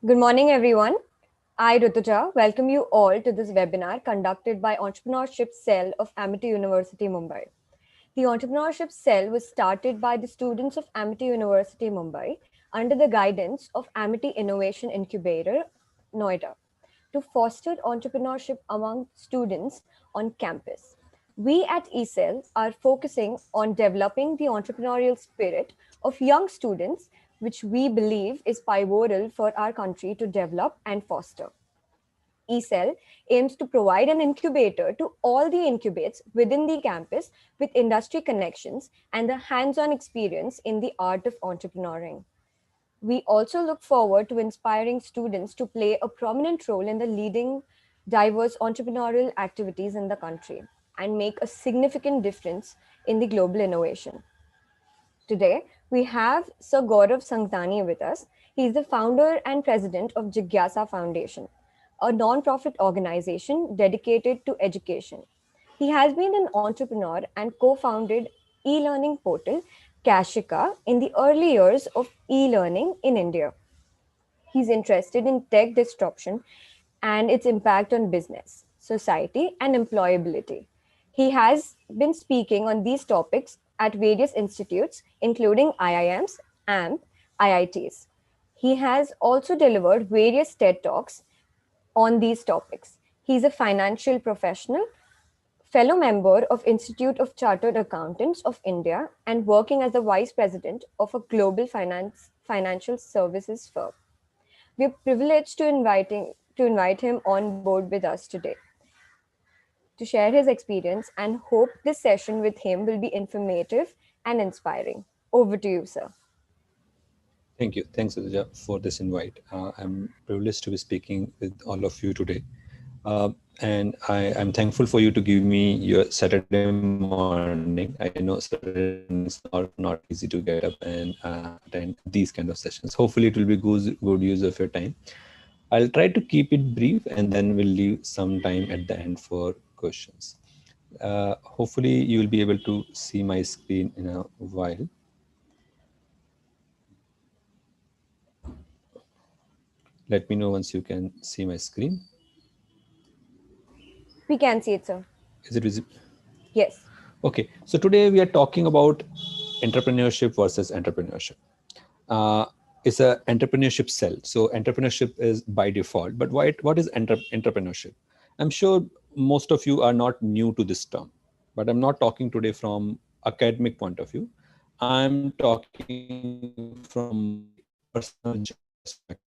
Good morning, everyone. I, Rutuja, welcome you all to this webinar conducted by Entrepreneurship Cell of Amity University, Mumbai. The Entrepreneurship Cell was started by the students of Amity University, Mumbai, under the guidance of Amity Innovation Incubator, Noida, to foster entrepreneurship among students on campus. We at ECEL are focusing on developing the entrepreneurial spirit of young students, which we believe is pivotal for our country to develop and foster. ECEL aims to provide an incubator to all the incubates within the campus with industry connections and the hands-on experience in the art of entrepreneuring. We also look forward to inspiring students to play a prominent role in the leading diverse entrepreneurial activities in the country and make a significant difference in the global innovation. Today, we have Sir Gaurav Sangtani with us. He is the founder and president of Jigyasa Foundation, a non-profit organization dedicated to education. He has been an entrepreneur and co-founded e-learning portal Kashika in the early years of e-learning in India. He's interested in tech disruption and its impact on business, society, and employability. He has been speaking on these topics at various institutes, including IIMs, AMP, IITs. He has also delivered various TED Talks on these topics. He's a financial professional, fellow member of Institute of Chartered Accountants of India, and working as the vice president of a global financial services firm. We're privileged to invite him on board with us today to share his experience and hope this session with him will be informative and inspiring. Over to you, sir. Thank you. Thanks, Anuja, for this invite. I'm privileged to be speaking with all of you today. And I'm thankful for you to give me your Saturday morning. I know Saturday mornings are not easy to get up and attend these kind of sessions. Hopefully, it will be good use of your time. I'll try to keep it brief and then we'll leave some time at the end for questions. Hopefully, you will be able to see my screen in a while. Let me know once you can see my screen. We can see it, sir. Is it visible? Yes. Okay, so today we are talking about entrepreneurship versus entrepreneurship. It's an entrepreneurship cell. So entrepreneurship is by default, but what is entrepreneurship? I'm sure most of you are not new to this term, but I'm not talking today from academic point of view. I'm talking from my personal perspective.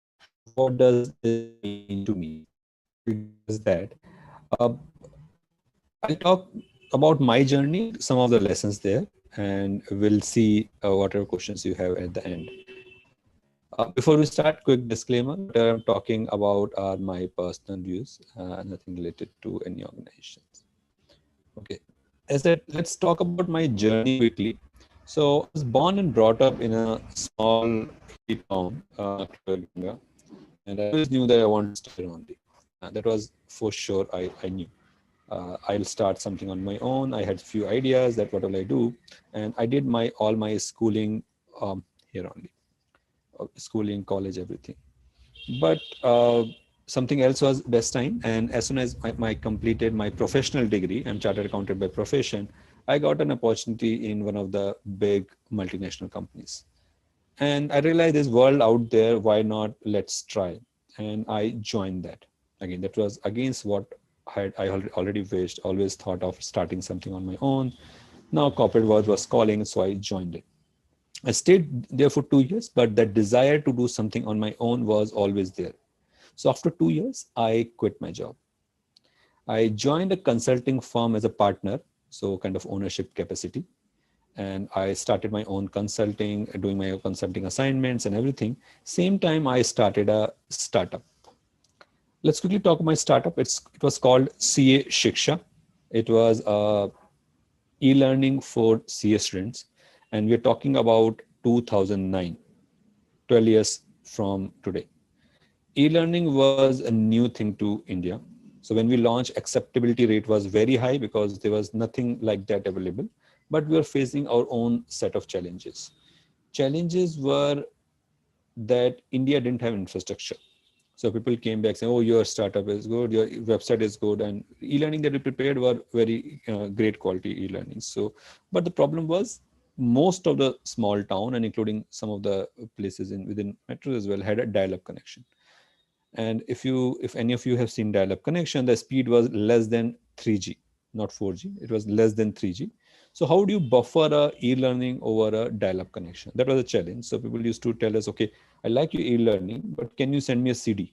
What does this mean to me? Is that I'll talk about my journey, some of the lessons there, and we'll see whatever questions you have at the end. Before we start, quick disclaimer, what I'm talking about are my personal views, nothing related to any organizations. Okay, let's talk about my journey quickly. So I was born and brought up in a small town, and I always knew that I wanted to stay only. That was for sure, I knew. I'll start something on my own. I had few ideas that what will I do, and I did all my schooling here only, schooling, college, everything. But something else was best time, and as soon as I completed my professional degree, I'm chartered accountant by profession. I got an opportunity in one of the big multinational companies, and I realized there's world out there. Why not? Let's try, and I joined that. Again, that was against what I already wished, always thought of starting something on my own. Now corporate world was calling, so I joined it. I stayed there for 2 years, but that desire to do something on my own was always there. So after 2 years, I quit my job. I joined a consulting firm as a partner, so kind of ownership capacity. And I started my own consulting, doing my own consulting assignments and everything. Same time, I started a startup. Let's quickly talk about my startup. It was called CA Shiksha. It was e-learning for CA students. And we're talking about 2009, 12 years from today. E-learning was a new thing to India. So when we launched, acceptability rate was very high because there was nothing like that available. But we were facing our own set of challenges. Challenges were that India didn't have infrastructure. So people came back saying, "Oh, your startup is good, your website is good," and e-learning that we prepared were very great quality e-learning. So, but the problem was most of the small town and including some of the places in within metros as well had a dial-up connection. And if any of you have seen dial-up connection, the speed was less than 3G, not 4G. It was less than 3G. So how do you buffer a e-learning over a dial-up connection? That was a challenge. So people used to tell us, okay, I like your e-learning, but can you send me a CD?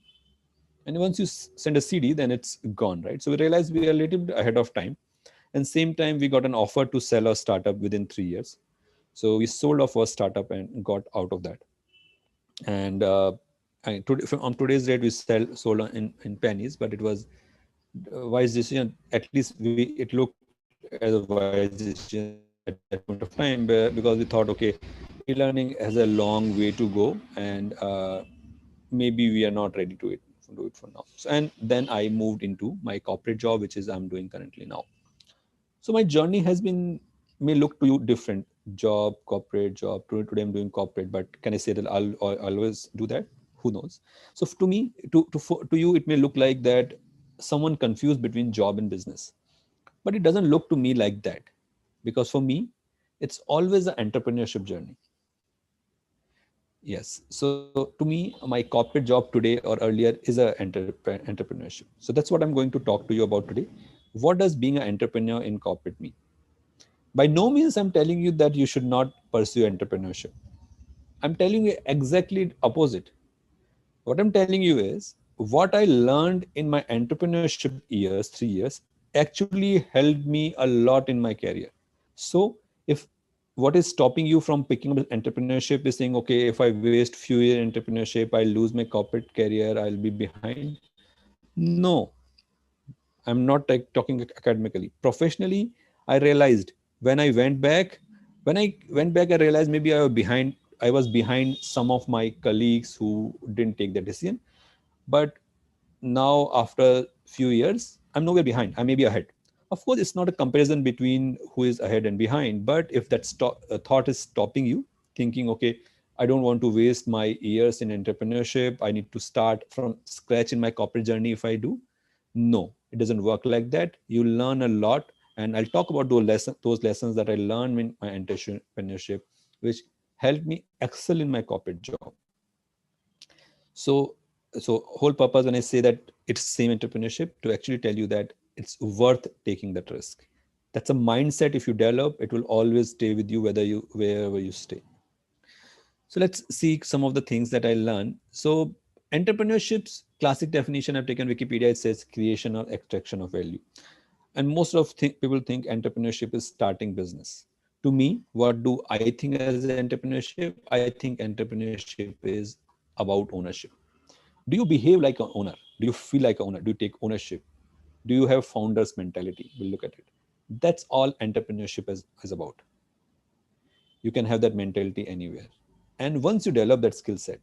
And once you send a CD, then it's gone, right? So we realized we are a little bit ahead of time. And same time, we got an offer to sell our startup within 3 years. So we sold our first startup and got out of that. And on today's rate, we sold in pennies, but it was a wise decision. At least it looked as a wise decision at that point of time, because we thought, okay, e-learning has a long way to go, and maybe we are not ready to do it for now. So, and then I moved into my corporate job, which is I'm doing currently now. So my journey has been, may look to you different, job, corporate job. Today I'm doing corporate, but can I say that I'll always do that? Who knows? So to me, to you, it may look like that someone confused between job and business, but it doesn't look to me like that, because for me, it's always an entrepreneurship journey. Yes. So to me, my corporate job today or earlier is a entrepreneurship. So that's what I'm going to talk to you about today. What does being an entrepreneur in corporate mean? By no means I'm telling you that you should not pursue entrepreneurship. I'm telling you exactly opposite. What I'm telling you is what I learned in my entrepreneurship years, 3 years, actually helped me a lot in my career. So if what is stopping you from picking up entrepreneurship is saying, okay, if I waste few years in entrepreneurship, I'll lose my corporate career, I'll be behind. No, I'm not talking academically. Professionally, I realized when I went back, I realized maybe I was behind some of my colleagues who didn't take that decision. But now after few years, I'm nowhere behind. I may be ahead. Of course, it's not a comparison between who is ahead and behind, but if that thought is stopping you, thinking, okay, I don't want to waste my years in entrepreneurship, I need to start from scratch in my corporate journey if I do. No, it doesn't work like that. You learn a lot, and I'll talk about those lessons that I learned in my entrepreneurship, which helped me excel in my corporate job. So, so whole purpose when I say that it's same entrepreneurship, to actually tell you that it's worth taking that risk. That's a mindset. If you develop, it will always stay with you, wherever you stay. So let's see some of the things that I learned. So entrepreneurship's classic definition, I've taken Wikipedia, it says creation or extraction of value. And most of people think entrepreneurship is starting business. To me, what do I think as entrepreneurship? I think entrepreneurship is about ownership. Do you behave like an owner? Do you feel like an owner? Do you take ownership? Do you have founder's mentality? We'll look at it. That's all entrepreneurship is about. You can have that mentality anywhere. And once you develop that skill set,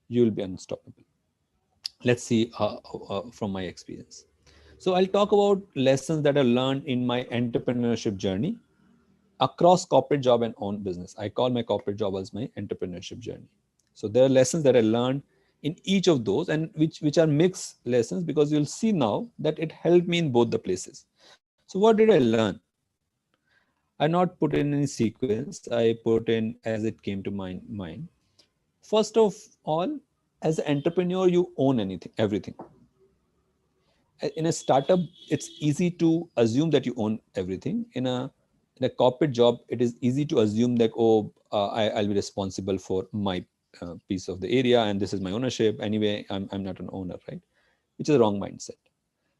you will be unstoppable. Let's see from my experience. So I'll talk about lessons that I learned in my entrepreneurship journey across corporate job and own business. I call my corporate job as my entrepreneurship journey. So there are lessons that I learned in each of those, and which are mixed lessons, because you'll see now that it helped me in both the places. So what did I learn? I not put in any sequence. I put in as it came to my mind. First of all, as an entrepreneur, you own everything. In a startup, it's easy to assume that you own everything. In a corporate job, it is easy to assume that, oh, I'll be responsible for my piece of the area, and this is my ownership anyway. I'm not an owner, right? Which is a wrong mindset.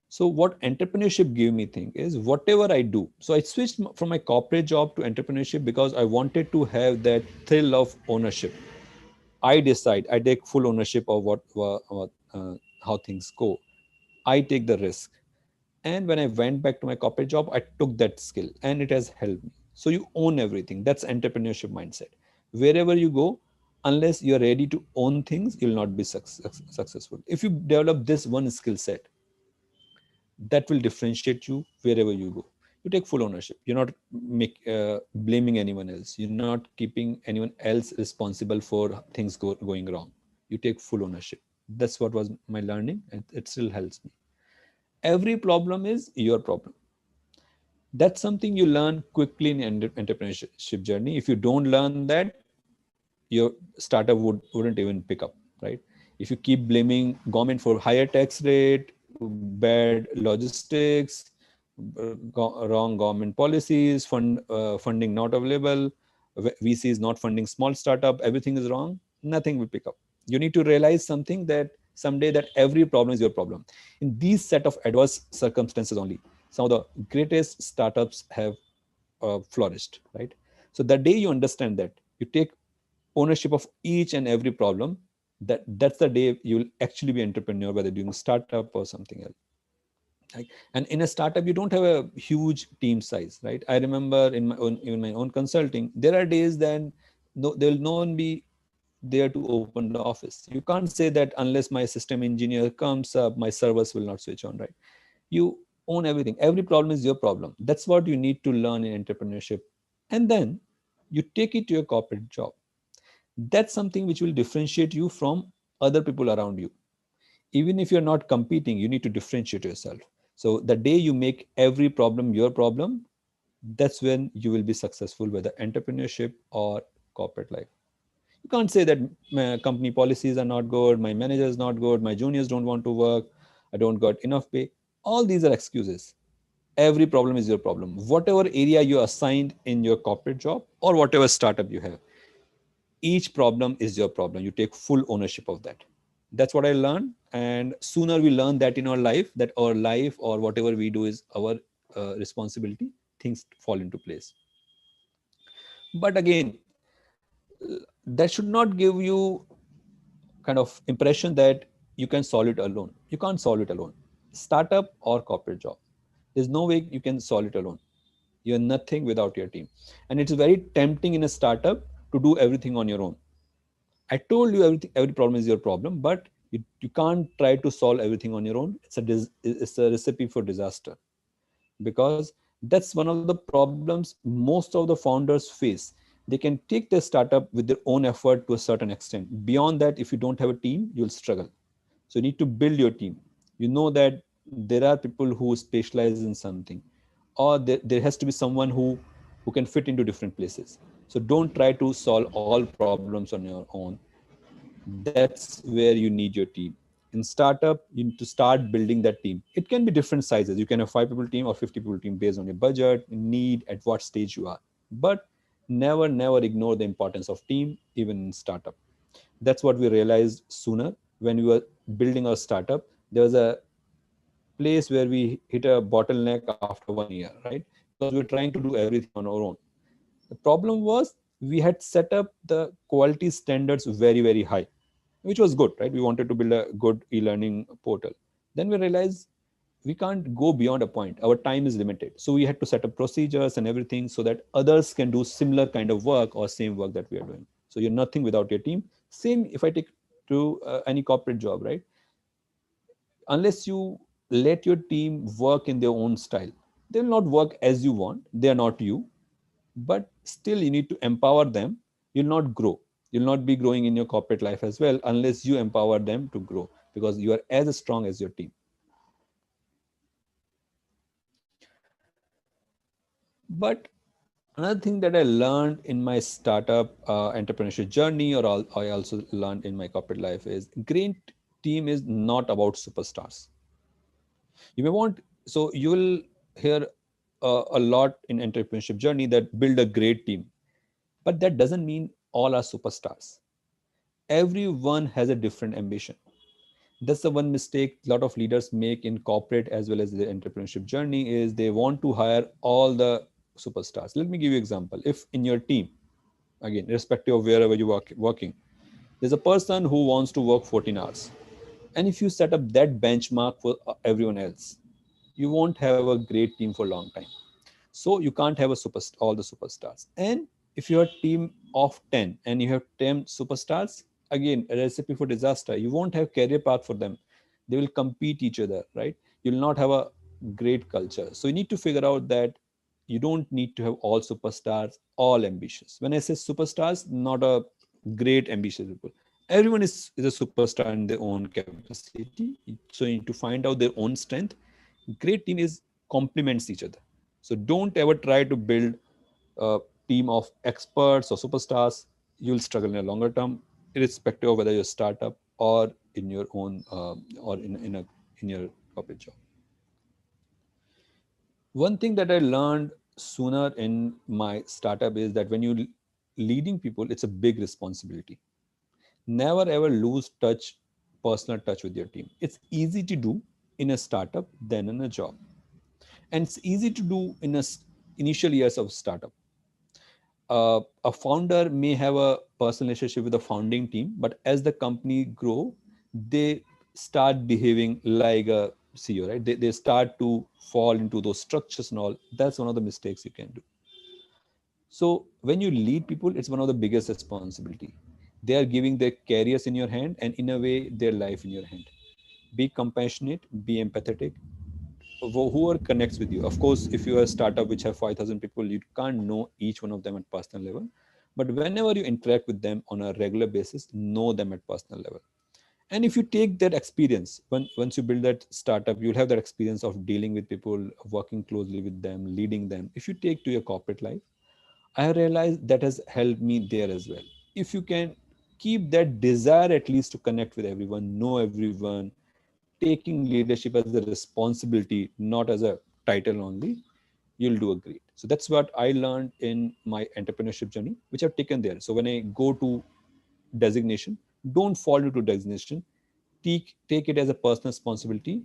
So what entrepreneurship gave me thing is whatever I do. So I switched from my corporate job to entrepreneurship because I wanted to have that thrill of ownership. I take full ownership of how things go. I take the risk. And when I went back to my corporate job, I took that skill and it has helped me. So you own everything. That's entrepreneurship mindset. Wherever you go, unless you're ready to own things, you'll not be successful. If you develop this one skill set, that will differentiate you wherever you go. You take full ownership. You're not blaming anyone else. You're not keeping anyone else responsible for things going wrong. You take full ownership. That's what was my learning, and it still helps me. Every problem is your problem. That's something you learn quickly in entrepreneurship journey. If you don't learn that, your startup wouldn't even pick up, right? If you keep blaming government for higher tax rate, bad logistics, wrong government policies, funding not available, VC is not funding small startup, everything is wrong, nothing will pick up. You need to realize something, that someday that every problem is your problem. In these set of adverse circumstances only, some of the greatest startups have flourished, right? So the day you understand that, you take ownership of each and every problem, that's the day you'll actually be entrepreneur, whether doing startup or something else. Right? And in a startup, you don't have a huge team size, right? I remember in my own consulting, there are days then there will no one be there to open the office. You can't say that unless my system engineer comes up, my servers will not switch on, right? You own everything. Every problem is your problem. That's what you need to learn in entrepreneurship. And then you take it to your corporate job. That's something which will differentiate you from other people around you. Even if you're not competing, you need to differentiate yourself. So the day you make every problem your problem, that's when you will be successful, whether entrepreneurship or corporate life. You can't say that my company policies are not good, my manager is not good, my juniors don't want to work, I don't got enough pay. All these are excuses. Every problem is your problem. Whatever area you are assigned in your corporate job or whatever startup you have, each problem is your problem. You take full ownership of that. That's what I learned. And sooner we learn that in our life, that our life or whatever we do is our responsibility, things fall into place. But again, that should not give you kind of impression that you can solve it alone. You can't solve it alone. Startup or corporate job, there's no way you can solve it alone. You're nothing without your team. And it's very tempting in a startup to do everything on your own. I told you every problem is your problem, but you can't try to solve everything on your own. It's a recipe for disaster, because that's one of the problems most of the founders face. They can take their startup with their own effort to a certain extent. Beyond that, if you don't have a team, you'll struggle. So you need to build your team. You know that there are people who specialize in something, or there has to be someone who can fit into different places. So don't try to solve all problems on your own. That's where you need your team. In startup, you need to start building that team. It can be different sizes. You can have 5 people team or 50 people team based on your budget, need, at what stage you are. But never ignore the importance of team, even in startup. That's what we realized sooner when we were building our startup. There was a place where we hit a bottleneck after 1 year, right? Because we were trying to do everything on our own. The problem was we had set up the quality standards very high, which was good, right? We wanted to build a good e-learning portal. Then we realized we can't go beyond a point. Our time is limited. So we had to set up procedures and everything so that others can do similar kind of work or same work that we are doing. So you're nothing without your team. Same if I take to any corporate job, right? Unless you let your team work in their own style, they will not work as you want. They are not you, but still you need to empower them. You'll not grow. You'll not be growing in your corporate life as well unless you empower them to grow, because you are as strong as your team. But another thing that I learned in my startup entrepreneurship journey, or I also learned in my corporate life, is great team is not about superstars. You may want, so you will hear a lot in entrepreneurship journey that build a great team, but that doesn't mean all are superstars. Everyone has a different ambition. That's the one mistake a lot of leaders make in corporate as well as the entrepreneurship journey, is they want to hire all the superstars. Let me give you an example. If in your team, again, irrespective of wherever you are working, there's a person who wants to work 14 hours. And if you set up that benchmark for everyone else, you won't have a great team for a long time. So you can't have all the superstars. And if you're a team of 10 and you have 10 superstars, again, a recipe for disaster. You won't have career path for them. They will compete each other, right? You'll not have a great culture. So you need to figure out that you don't need to have all superstars, all ambitious. When I say superstars, not a great ambitious people. Everyone is a superstar in their own capacity. So you need to find out their own strength. Great team is complements each other. So don't ever try to build a team of experts or superstars. You'll struggle in a longer term, irrespective of whether you're a startup or in your own or in your corporate job. One thing that I learned sooner in my startup is that when you leading people, it's a big responsibility. Never ever lose personal touch with your team. It's easy to do in a startup than in a job, and it's easy to do in initial years of startup. A founder may have a personal relationship with the founding team, but as the company grow, they start behaving like a CEO, right? They start to fall into those structures and all. That's one of the mistakes you can do. So when you lead people, it's one of the biggest responsibility. They are giving their careers in your hand and in a way their life in your hand. Be compassionate, be empathetic, whoever connects with you. Of course, if you are a startup which have 5,000 people, you can't know each one of them at personal level. But whenever you interact with them on a regular basis, know them at personal level. And if you take that experience, once you build that startup, you'll have that experience of dealing with people, working closely with them, leading them. If you take to your corporate life, I have realized that has helped me there as well. If you can keep that desire at least to connect with everyone, know everyone, taking leadership as a responsibility, not as a title only, you'll do a great. So that's what I learned in my entrepreneurship journey, which I've taken there. So when I go to designation, don't fall into designation. Take it as a personal responsibility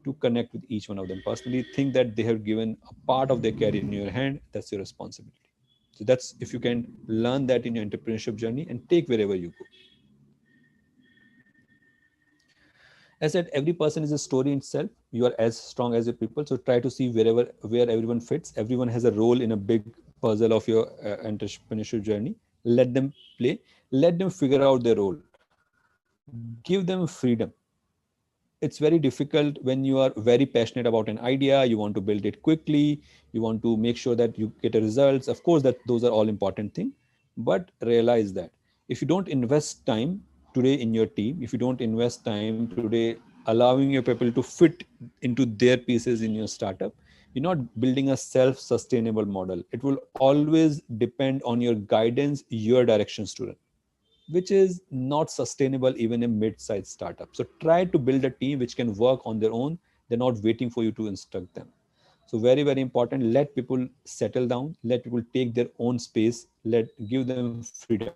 to connect with each one of them personally. Think that they have given a part of their career in your hand. That's your responsibility. So that's if you can learn that in your entrepreneurship journey and take wherever you go. As I said, every person is a story in itself. You are as strong as your people. So try to see where everyone fits. Everyone has a role in a big puzzle of your entrepreneurship journey. Let them play. Let them figure out their role. Give them freedom. It's very difficult when you are very passionate about an idea, you want to build it quickly, you want to make sure that you get a results. Of course, that those are all important things, but realize that if you don't invest time today in your team, if you don't invest time today allowing your people to fit into their pieces in your startup, you're not building a self-sustainable model. It will always depend on your guidance, your directions to run, which is not sustainable even a mid-sized startup. So try to build a team which can work on their own. They're not waiting for you to instruct them. So very, very important. Let people settle down. Let people take their own space. Give them freedom.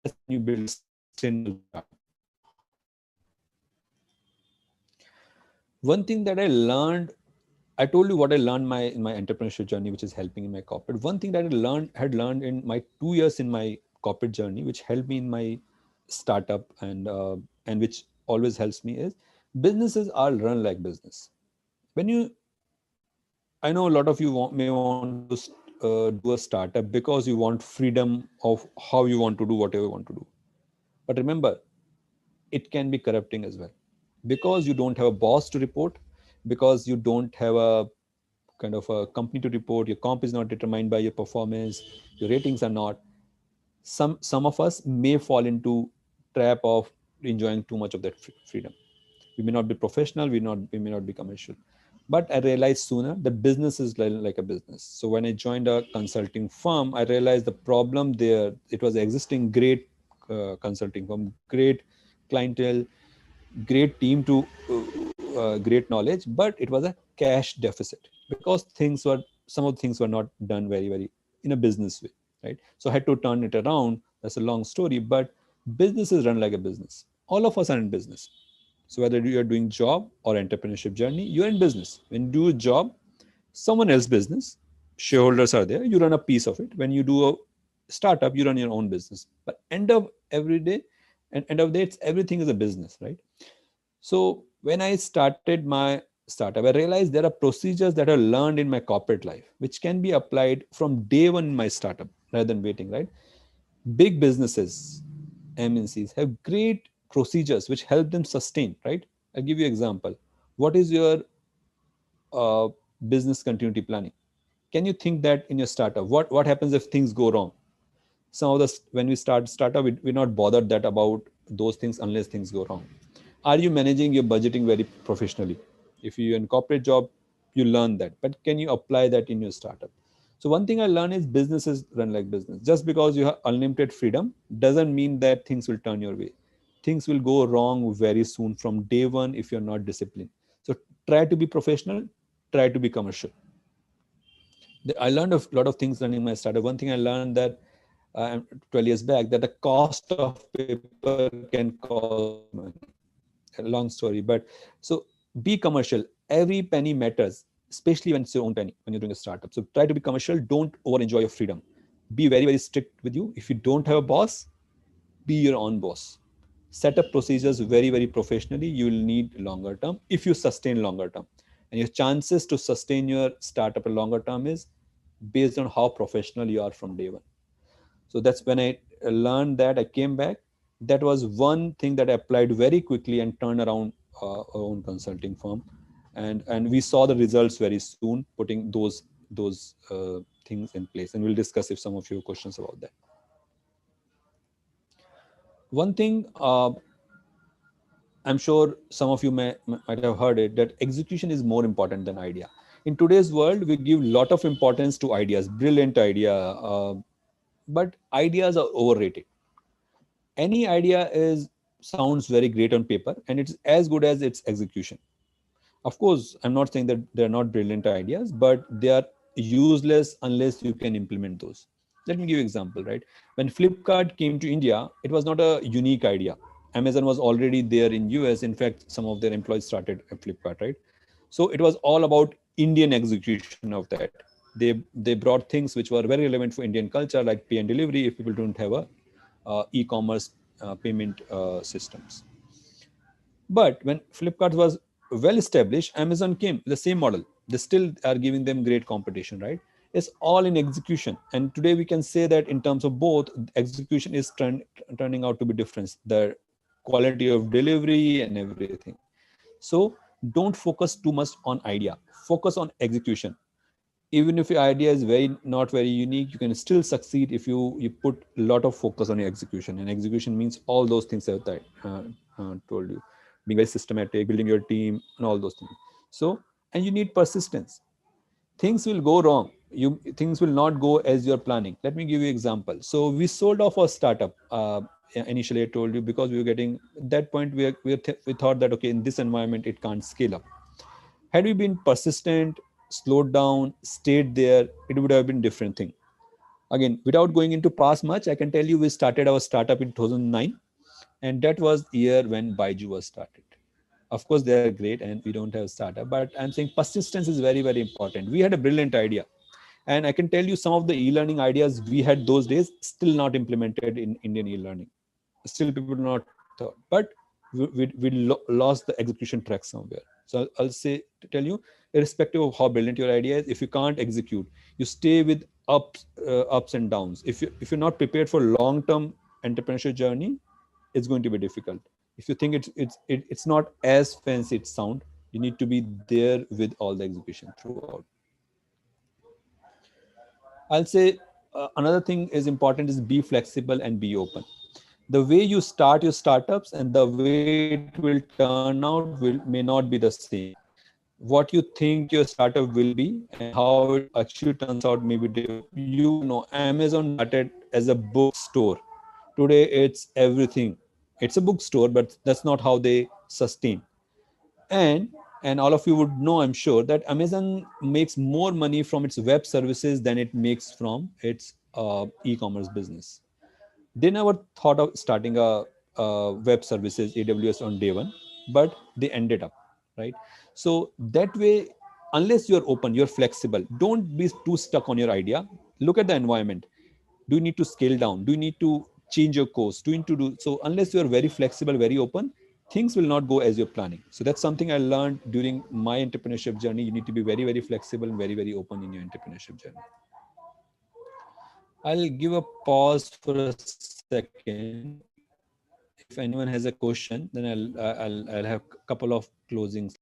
That's when you build a sustainable startup. One thing that I learned, I told you what I learned in my entrepreneurship journey, which is helping in my corporate. One thing that had learned in my 2 years in my corporate journey, which helped me in my startup and which always helps me is businesses are run like business. When you, I know a lot of you may want to do a startup because you want freedom of how you want to do whatever you want to do. But remember, it can be corrupting as well because you don't have a boss to report, because you don't have a kind of a company to report, your comp is not determined by your performance, your ratings are not. Some of us may fall into trap of enjoying too much of that freedom. We may not be professional, we may not be commercial. But I realized sooner that business is like a business. So when I joined a consulting firm, I realized the problem there, it was existing great consulting firm, great clientele, great team to great knowledge, but it was a cash deficit because some of the things were not done very in a business way, right? So I had to turn it around. That's a long story, but business is run like a business. All of us are in business. So whether you are doing job or entrepreneurship journey, you're in business. When you do a job, someone else's business, shareholders are there, you run a piece of it. When you do a startup, you run your own business. But end of every day, and end of the day, everything is a business, right? So when I started my startup, I realized there are procedures that I learned in my corporate life, which can be applied from day one in my startup rather than waiting, right? Big businesses, MNCs have great procedures which help them sustain, right? I'll give you an example. What is your uh, business continuity planning? Can you think that in your startup? What happens if things go wrong? Some of the when we start startup, we're not bothered that about those things unless things go wrong. Are you managing your budgeting very professionally? If you're in corporate job, you learn that, but can you apply that in your startup? So one thing I learned is businesses run like business. Just because you have unlimited freedom doesn't mean that things will turn your way. Things will go wrong very soon from day one if you're not disciplined. So try to be professional, try to be commercial. I learned a lot of things running my startup. One thing I learned that 12 years back, that the cost of paper can cost you money. A long story, but so be commercial. Every penny matters, especially when it's your own penny when you're doing a startup. So try to be commercial. Don't over enjoy your freedom. Be very, very strict with you. If you don't have a boss, be your own boss. Set up procedures very, very professionally. You will need longer term if you sustain longer term. And your chances to sustain your startup a longer term is based on how professional you are from day one. So that's when I learned that. I came back. That was one thing that I applied very quickly and turned around our own consulting firm, and we saw the results very soon. Putting those things in place, and we'll discuss if some of you have questions about that. One thing I'm sure some of you might have heard it, that execution is more important than idea. In today's world, we give a lot of importance to ideas, brilliant idea, but ideas are overrated. Any idea is sounds very great on paper, and it's as good as its execution. Of course, I'm not saying that they're not brilliant ideas, but they are useless unless you can implement those. Let me give you an example, right? When Flipkart came to India, it was not a unique idea. Amazon was already there in US. In fact, some of their employees started at Flipkart, right? So it was all about Indian execution of that. They brought things which were very relevant for Indian culture, like pay and delivery, if people don't have a e-commerce payment systems. But when Flipkart was well established, Amazon came, the same model. They still are giving them great competition, right? It's all in execution. And today we can say that in terms of both, execution is turning out to be different. The quality of delivery and everything. So don't focus too much on idea. Focus on execution. Even if your idea is not very unique, you can still succeed if you put a lot of focus on your execution. And execution means all those things that I told you, being very systematic, building your team, and all those things. So, and you need persistence. Things will go wrong. Things will not go as you're planning. Let me give you an example. So we sold off our startup. Initially I told you, because we were getting at that point, we thought that okay, in this environment it can't scale up. Had we been persistent, slowed down, stayed there, it would have been different thing. Again, without going into past much, I can tell you we started our startup in 2009, and that was the year when Baiju was started. Of course, they are great, and we don't have startup, but I'm saying persistence is very, very important. We had a brilliant idea, and I can tell you some of the e-learning ideas we had those days still not implemented in Indian e-learning. Still people not thought, but we lost the execution track somewhere. So I'll say to tell you, irrespective of how brilliant your idea is, if you can't execute, you stay with ups and downs. If you're not prepared for long term entrepreneurship journey, it's going to be difficult. If you think it's not as fancy it sound, you need to be there with all the execution throughout. I'll say another thing is important is be flexible and be open. The way you start your startups and the way it will turn out may not be the same. What you think your startup will be and how it actually turns out may be different. You will never know. Amazon started as a bookstore. Today it's everything. It's a bookstore, but that's not how they sustain. And all of you would know, I'm sure, that Amazon makes more money from its web services than it makes from its e-commerce business. They never thought of starting a web services AWS on day one, but they ended up, right? So that way, unless you're open, you're flexible, don't be too stuck on your idea. Look at the environment. Do you need to scale down? Do you need to change your course? Do you need to do so? Unless you're very flexible, very open, things will not go as you're planning. So that's something I learned during my entrepreneurship journey. You need to be very, very flexible and very, very open in your entrepreneurship journey. I'll give a pause for a second. If anyone has a question, then I'll have a couple of closing slides.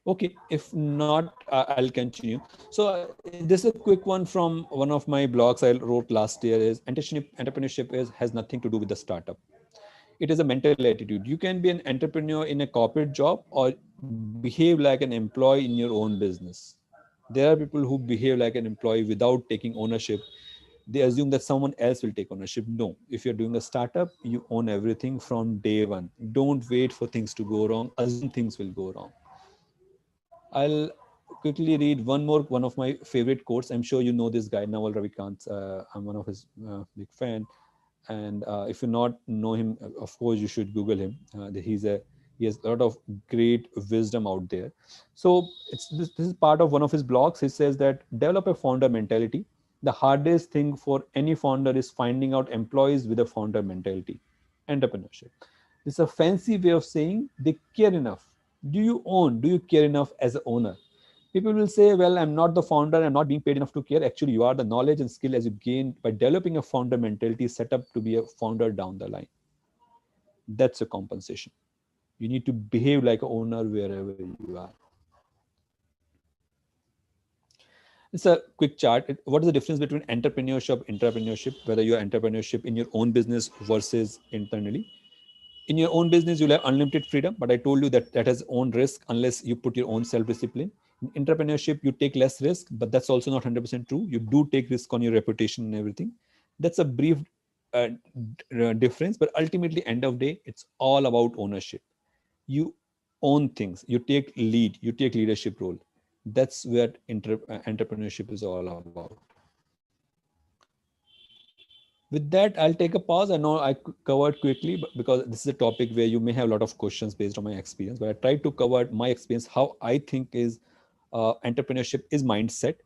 Okay, Okay, if not, I'll continue. So this is a quick one from one of my blogs I wrote last year. Is entrepreneurship is has nothing to do with the startup. It is a mental attitude. You can be an entrepreneur in a corporate job or behave like an employee in your own business. There are people who behave like an employee without taking ownership. They assume that someone else will take ownership. No, if you're doing a startup, you own everything from day one. Don't wait for things to go wrong. Assume things will go wrong. I'll quickly read one of my favorite quotes. I'm sure you know this guy, Naval Ravikant. I'm one of his big fan. And if you not know him, of course you should Google him. He has a lot of great wisdom out there. So this is part of one of his blogs. He says that develop a founder mentality. The hardest thing for any founder is finding out employees with a founder mentality. Entrepreneurship. It's a fancy way of saying they care enough. Do you care enough as an owner? People will say, well, I'm not the founder, I'm not being paid enough to care. Actually, you are. The knowledge and skill as you gain by developing a founder mentality set up to be a founder down the line. That's a compensation. You need to behave like an owner wherever you are. It's a quick chart. What is the difference between entrepreneurship, whether you're entrepreneurship in your own business versus internally? In your own business, you'll have unlimited freedom, but I told you that that has own risk unless you put your own self-discipline. In entrepreneurship, you take less risk, but that's also not 100% true. You do take risk on your reputation and everything. That's a brief uh, difference, but ultimately, end of day, it's all about ownership. You own things. You take lead. You take leadership role. That's what entrepreneurship is all about. With that, I'll take a pause. I know I covered quickly, but because this is a topic where you may have a lot of questions based on my experience, but I tried to cover my experience, how I think is entrepreneurship is mindset.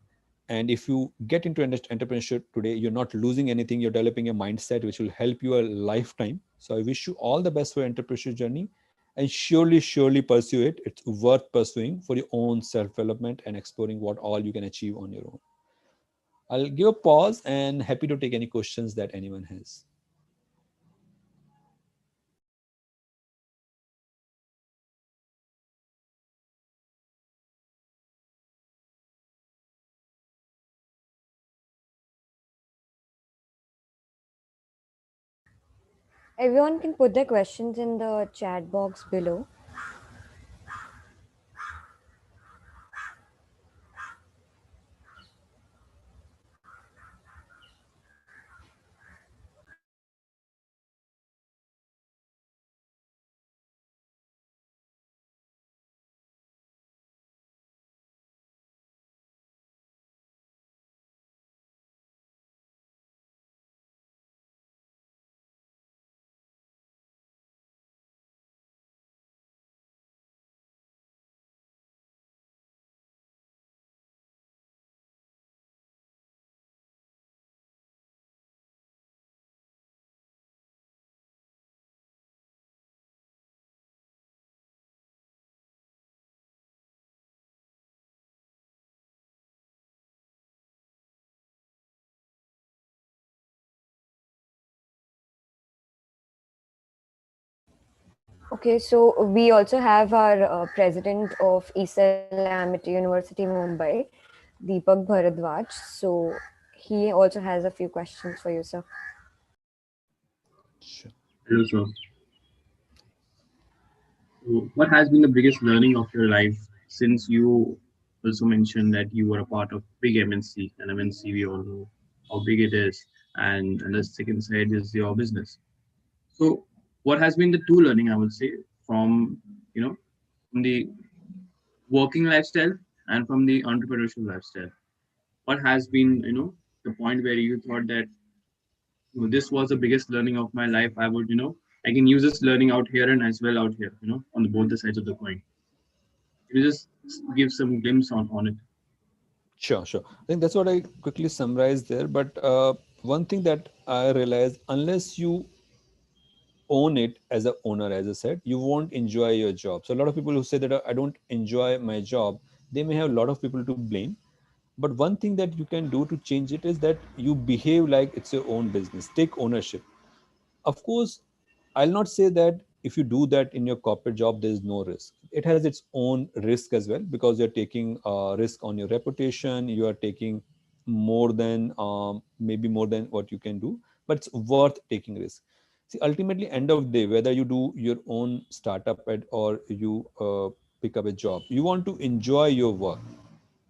And if you get into entrepreneurship today, you're not losing anything. You're developing a mindset which will help you a lifetime. So I wish you all the best for your entrepreneurship journey, and surely pursue it. It's worth pursuing for your own self-development and exploring what all you can achieve on your own. I'll give a pause and happy to take any questions that anyone has. Everyone can put their questions in the chat box below. Okay, so we also have our president of ESL Amity University Mumbai, Deepak Bharadwaj. So he also has a few questions for you, sir. Sure. Hello, sir. So, what has been the biggest learning of your life since you also mentioned that you were a part of big MNC, and MNC we all know how big it is, and the second side is your business. So, what has been the two learning I would say from from the working lifestyle and from the entrepreneurship lifestyle? What has been the point where you thought that this was the biggest learning of my life? I would I can use this learning out here and as well out here, on the both the sides of the coin. You just give some glimpse on it. Sure. I think that's what I quickly summarized there. But one thing that I realized, unless you own it as a owner, as I said, you won't enjoy your job. So a lot of people who say that I don't enjoy my job, they may have a lot of people to blame. But one thing that you can do to change it is that you behave like it's your own business. Take ownership. Of course, I'll not say that if you do that in your corporate job, there is no risk. It has its own risk as well, because you're taking risk on your reputation. You are taking more than maybe more than what you can do, but it's worth taking risk. See, ultimately, end of the day, whether you do your own startup or you pick up a job, you want to enjoy your work,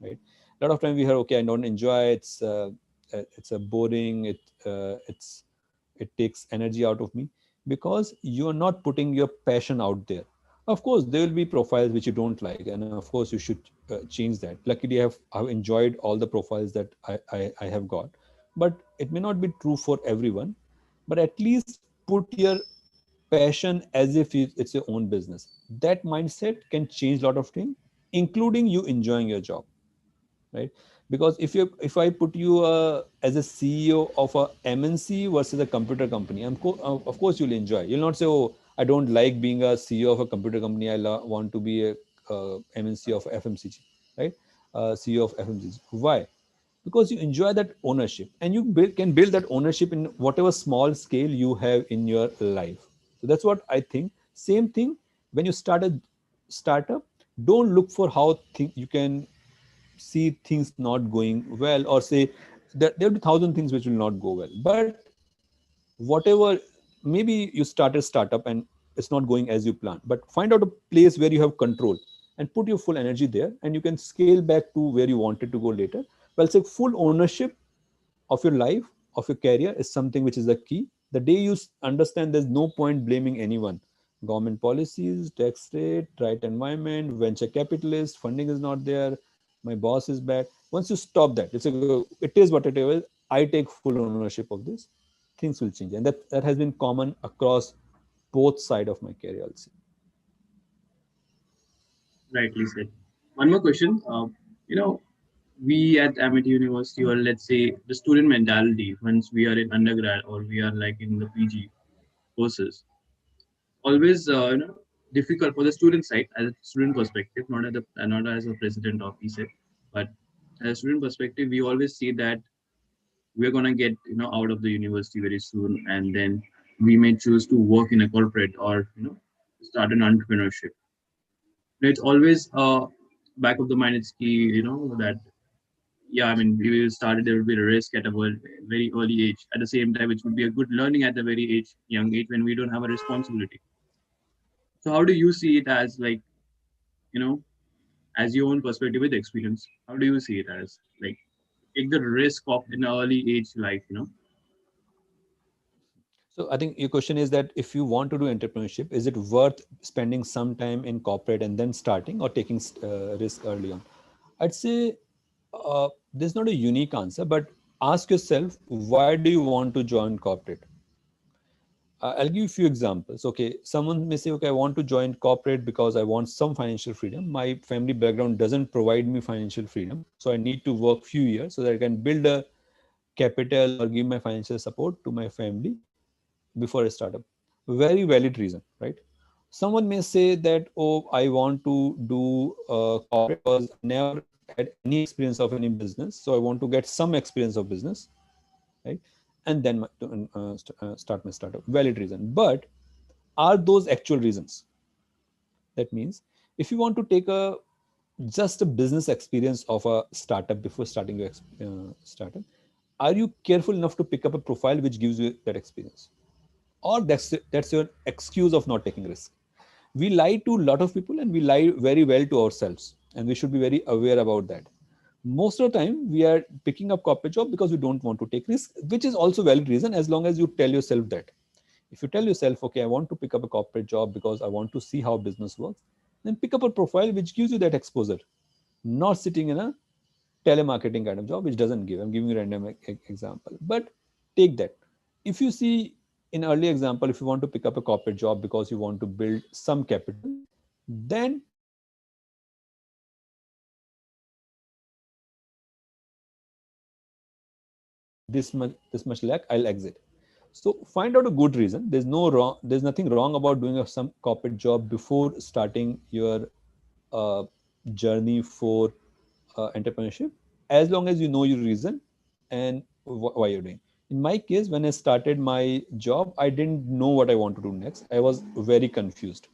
right? A lot of time we hear, okay, I don't enjoy, it's a boring, it takes energy out of me, because you are not putting your passion out there. Of course there will be profiles which you don't like, and of course you should change that. Luckily I've enjoyed all the profiles that I have got, but it may not be true for everyone. But at least put your passion as if it's your own business. That mindset can change a lot of things, including you enjoying your job, right? Because if I put you as a CEO of a MNC versus a computer company, of course you'll enjoy. You'll not say, oh, I don't like being a CEO of a computer company, want to be a MNC of FMCG, right? CEO of FMCG. Why? Because you enjoy that ownership, and you can build that ownership in whatever small scale you have in your life. So that's what I think. Same thing, when you start a startup, don't look for how you can see things not going well, or say that there'll be thousand things which will not go well. But whatever, maybe you start a startup and it's not going as you plan, but find out a place where you have control and put your full energy there, and you can scale back to where you wanted to go later. Well, say full ownership of your life, of your career, is something which is the key. The day you understand there's no point blaming anyone, government policies, tax rate, right environment, venture capitalist, funding is not there, my boss is bad. Once you stop that, it is what it is. I take full ownership of this. Things will change, and that has been common across both side of my career also. Rightly said. One more question. You know, we at Amity University, or let's say the student mentality, once we are in undergrad or we are like in the PG courses, always difficult for the student side as a student perspective, not as a president of ESET, but as a student perspective, we always see that we're gonna get out of the university very soon, and then we may choose to work in a corporate or start an entrepreneurship. It's always back of the mind. It's key, that yeah, I mean, we will start. There will be a risk at a very early age. At the same time, it would be a good learning at a very young age when we don't have a responsibility. So, how do you see it as, like, you know, as your own perspective with experience? How do you see it as, like, take the risk of an early age life? So I think your question is that if you want to do entrepreneurship, is it worth spending some time in corporate and then starting, or taking risk early on? I'd say there's not a unique answer, but ask yourself, why do you want to join corporate? I'll give you a few examples. Okay, someone may say, okay, I want to join corporate because I want some financial freedom. My family background doesn't provide me financial freedom, so I need to work few years so that I can build a capital or give my financial support to my family before a startup. Very valid reason, right? Someone may say that, oh, I want to do corporate because I never had any experience of any business, so I want to get some experience of business, right? And then start my startup. Valid reason. But are those actual reasons? That means if you want to take just a business experience of a startup before starting your startup, are you careful enough to pick up a profile which gives you that experience? Or that's your excuse of not taking risk? We lie to a lot of people, and we lie very well to ourselves, and we should be very aware about that. Most of the time we are picking up corporate job because we don't want to take risk, which is also valid reason, as long as you tell yourself that. If you tell yourself, okay, I want to pick up a corporate job because I want to see how business works, then pick up a profile which gives you that exposure, not sitting in a telemarketing kind of job which doesn't give. I'm giving you a random example, but take that. If you see, in early example, if you want to pick up a corporate job because you want to build some capital, then this much lack, I'll exit. So find out a good reason. There's nothing wrong about doing some corporate job before starting your uh, journey for entrepreneurship, as long as you know your reason and why you're doing. In my case, when I started my job, I didn't know what I want to do next. I was very confused.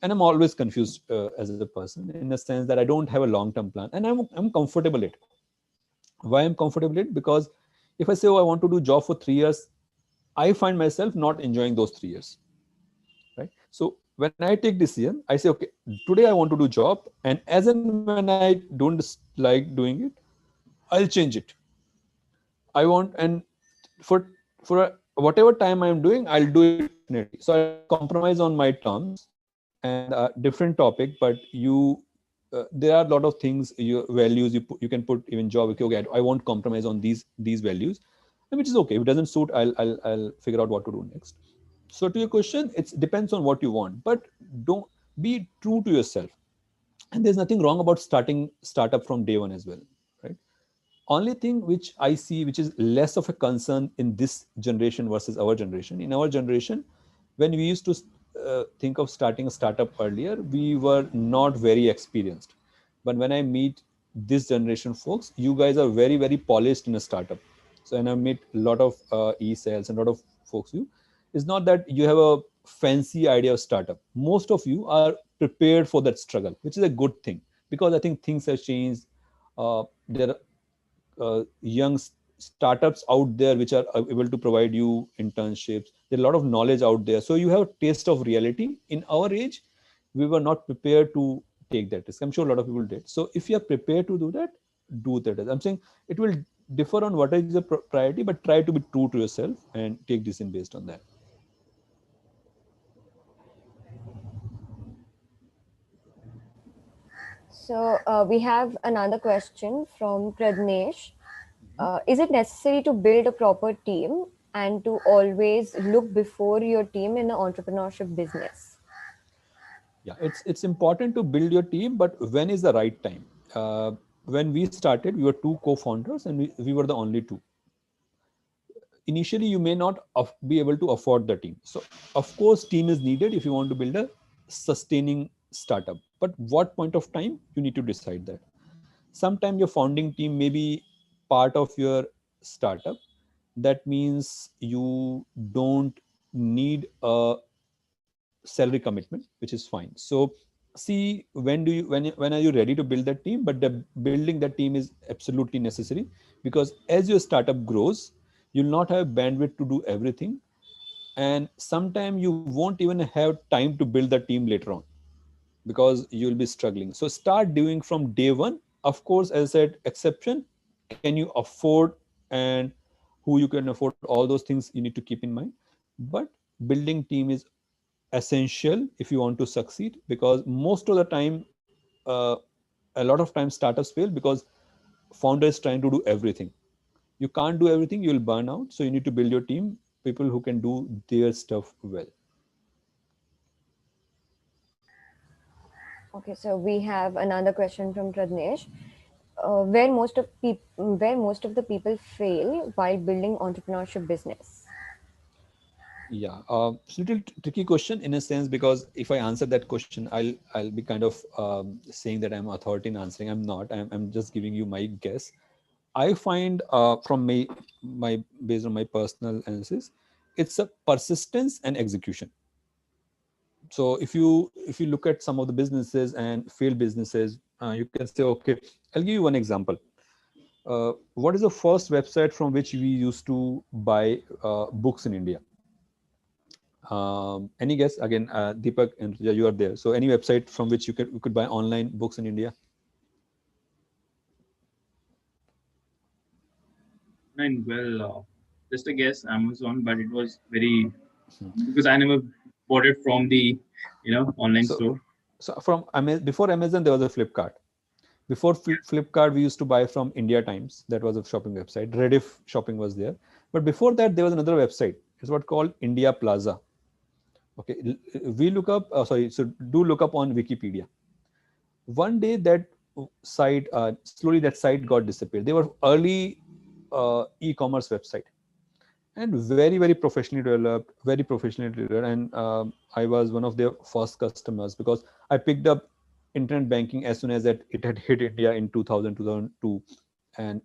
And I'm always confused as a person, in the sense that I don't have a long-term plan, and I'm comfortable it. Why I'm comfortable it? Because if I say, oh, I want to do job for 3 years, I find myself not enjoying those 3 years, right? So when I take decision, I say, okay, today I want to do job, and as and when I don't like doing it, I'll change it. I want, and for whatever time I'm doing, I'll do it definitely. So I don't compromise on my terms. And different topic, but there are a lot of things, your values you can put even job. Okay, okay, I won't compromise on these values, and which is okay. If it doesn't suit, I'll figure out what to do next. So to your question, it depends on what you want, but don't be true to yourself. And there's nothing wrong about starting startup from day one as well, right? Only thing which I see, which is less of a concern in this generation versus our generation. In our generation, when we used to think of starting a startup earlier, we were not very experienced. But when I meet this generation folks, you guys are very, very polished in a startup. So, and I meet a lot of e-sales and a lot of folks. It's not that you have a fancy idea of startup. Most of you are prepared for that struggle, which is a good thing, because I think things have changed. There young startups out there which are able to provide you internships. There's a lot of knowledge out there, so you have a taste of reality. In our age, we were not prepared to take that risk. I'm sure a lot of people did. So if you are prepared to do that, do that. I'm saying it will differ on what is the priority, but try to be true to yourself and take decision based on that. So we have another question from Pradnesh. Is it necessary to build a proper team and to always look before your team in the entrepreneurship business? Yeah, it's important to build your team, but when is the right time? When we started, we were two co-founders, and we were the only two. Initially you may not be able to afford the team, so of course team is needed if you want to build a sustaining startup. But what point of time, you need to decide that. Sometime your founding team may be part of your startup. That means you don't need a salary commitment, which is fine. So see, when are you ready to build that team? But the building that team is absolutely necessary, because as your startup grows, you'll not have bandwidth to do everything, and sometimes you won't even have time to build the team later on, because you'll be struggling. So start doing from day one. Of course, as I said, exception, can you afford, and who you can afford, all those things you need to keep in mind. But building team is essential if you want to succeed, because most of the time, a lot of times startups fail because founder is trying to do everything. You can't do everything, you'll burn out. So you need to build your team, people who can do their stuff well. Okay, so we have another question from Pradnesh. Where most of the people fail while building entrepreneurship business? Yeah, it's a little tricky question in a sense, because if I answer that question, I'll be kind of saying that I'm authority in answering. I'm not. I'm just giving you my guess. I find from my based on my personal analysis, it's a persistence and execution. So if you look at some of the businesses and failed businesses, you can say, okay, I'll give you one example. What is the first website from which we used to buy books in India? Any guess? Again, Deepak and Rija, you are there. So any website from which you could buy online books in India? And well, just a guess, Amazon, but it was very because I never bought it from the online So, store. so from before Amazon, there was a Flipkart. Before Flipkart, we used to buy from India Times. That was a shopping website. Rediff shopping was there. But before that, there was another website. It's what called India Plaza. Okay, we look up. Sorry, so do look up on Wikipedia. One day that site, slowly that site got disappeared. They were early e-commerce website, and very, very professionally developed, very professionally developed. And I was one of their first customers, because I picked up internet banking as soon as that it had hit India in 2000, 2002, and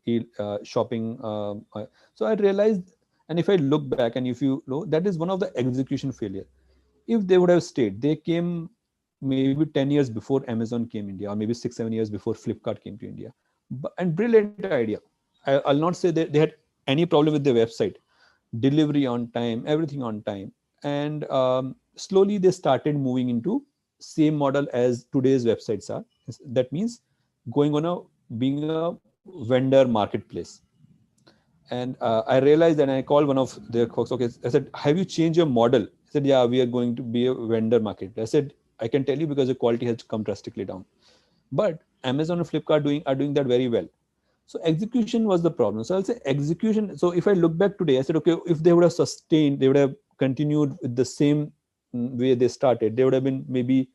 shopping. So I realized, And if I look back, and if you know, that is one of the execution failure. If they would have stayed, they came maybe 10 years before Amazon came India, or maybe 6 7 years before Flipkart came to India. And brilliant idea. I'll not say that they had any problem with their website, delivery on time, everything on time. And slowly they started moving into same model as today's websites are. That means going on a being a vendor marketplace. And I realized that, and I called one of their folks. Okay, I said, have you changed your model? He said, yeah, we are going to be a vendor market. I said, I can tell you because the quality has come drastically down. But Amazon and Flipkart are doing that very well. So execution was the problem. So I'll say execution. So if I look back today, I said, okay, if they would have sustained, they would have continued with the same way they started, they would have been maybe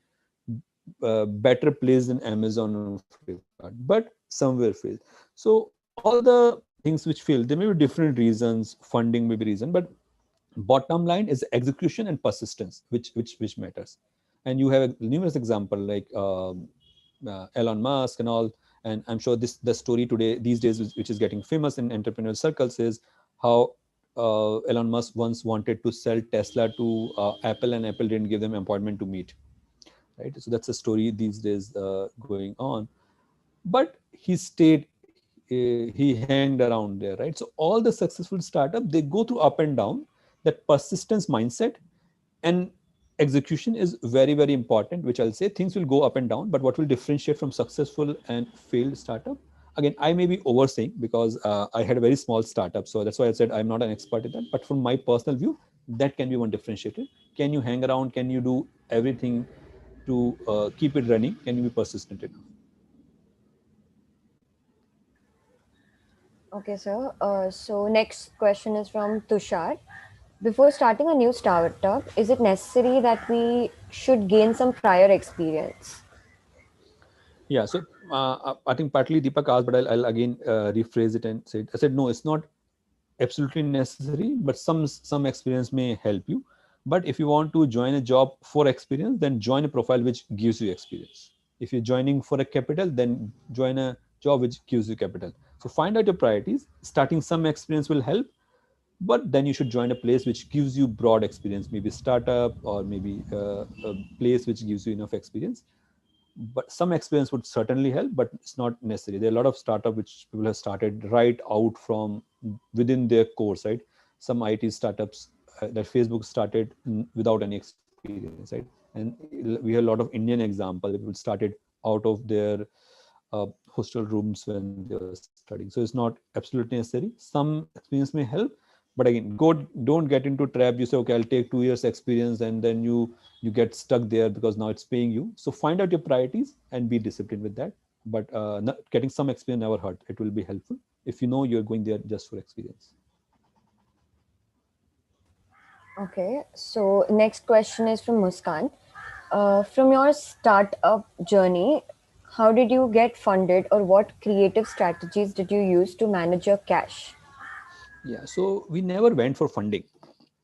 better placed than Amazon or Flipkart, but somewhere failed. So all the things which fail, there may be different reasons, funding may be reason, but bottom line is execution and persistence, which matters. And you have a numerous example like Elon Musk and all. And I'm sure the story today these days, which is getting famous in entrepreneurial circles, is how Elon Musk once wanted to sell Tesla to Apple, and Apple didn't give them appointment to meet. Right, so that's a story these days going on. But he stayed, he hanged around there, right? So all the successful startup, they go through up and down. That persistence mindset and execution is very, very important, which I'll say things will go up and down, but what will differentiate from successful and failed startup? Again, I may be oversaying because I had a very small startup, so that's why I said I'm not an expert in that. But from my personal view, that can be one differentiator. Can you hang around? Can you do everything to keep it running? Can you be persistent enough? Okay, sir. So next question is from Tushar. Before starting a new startup, is it necessary that we should gain some prior experience? Yeah, so I think partly Deepak asked, but I'll again rephrase it and say, I said, no, it's not absolutely necessary, but some experience may help you. But if you want to join a job for experience, then join a profile which gives you experience. If you're joining for a capital, then join a job which gives you capital. So find out your priorities. Starting some experience will help, but then you should join a place which gives you broad experience, maybe startup, or maybe a place which gives you enough experience. But some experience would certainly help, but it's not necessary. There are a lot of startup which people have started right out from within their course, right? Some IT startups that Facebook started without any experience, right? And we have a lot of Indian examples. People started out of their hostel rooms when they were studying. So it's not absolutely necessary. Some experience may help, but again, don't get into trap. You say, okay, I'll take 2 years experience, and then you get stuck there because now it's paying you. So find out your priorities and be disciplined with that. But getting some experience never hurt. It will be helpful if you know you're going there just for experience. Okay, so next question is from Muskan. From your startup journey, how did you get funded, or what creative strategies did you use to manage your cash? Yeah, so we never went for funding.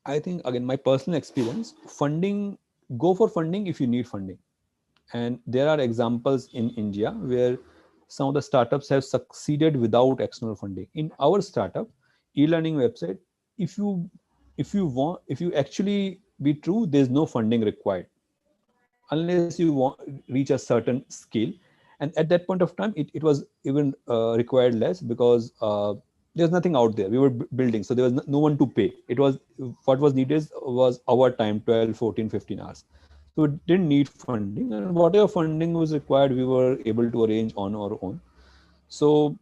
I think, again, my personal experience, funding, go for funding if you need funding. And there are examples in India where some of the startups have succeeded without external funding. In our startup, e-learning website, if you if you actually be true, there's no funding required unless you want reach a certain scale. And at that point of time, it was even required less because there's nothing out there. We were building, so there was no one to pay. It was what was needed was our time, 12 14 15 hours. So we didn't need funding, and whatever funding was required, we were able to arrange on our own. So